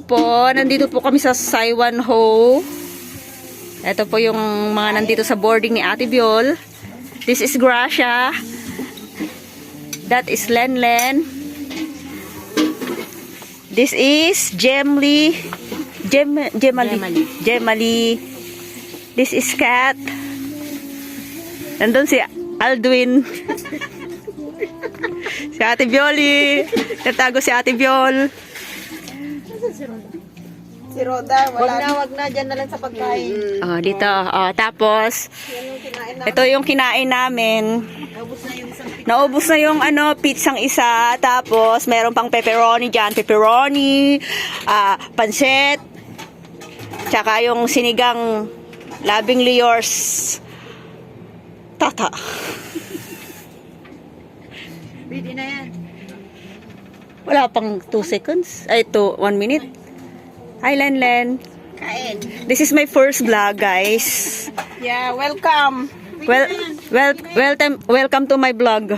Po, nandito po kami sa Saiwan Ho. Ito po yung mga nandito sa boarding ni Ate Biol. This is Gracia. That is Lenlen. This is Gemly. Gemali. This is Kat. Nandun si Aldwin. Si Ate Bioli. Natago si Ate Biol. Si Roda, wag na, dyan na lang sa pagkain. Oh, dito. Oh, tapos, ito yung kinain namin. Naubos na yung pizzang isa. Tapos, meron pang pepperoni dyan. Pepperoni, pansit, tsaka yung sinigang lovingly yours. Tata. Pwede na yan. Wala pang 2 seconds. Ay, 1 minute. Hi, Lenlen. Kain. This is my first vlog, guys. Yeah, welcome. Welcome to my vlog.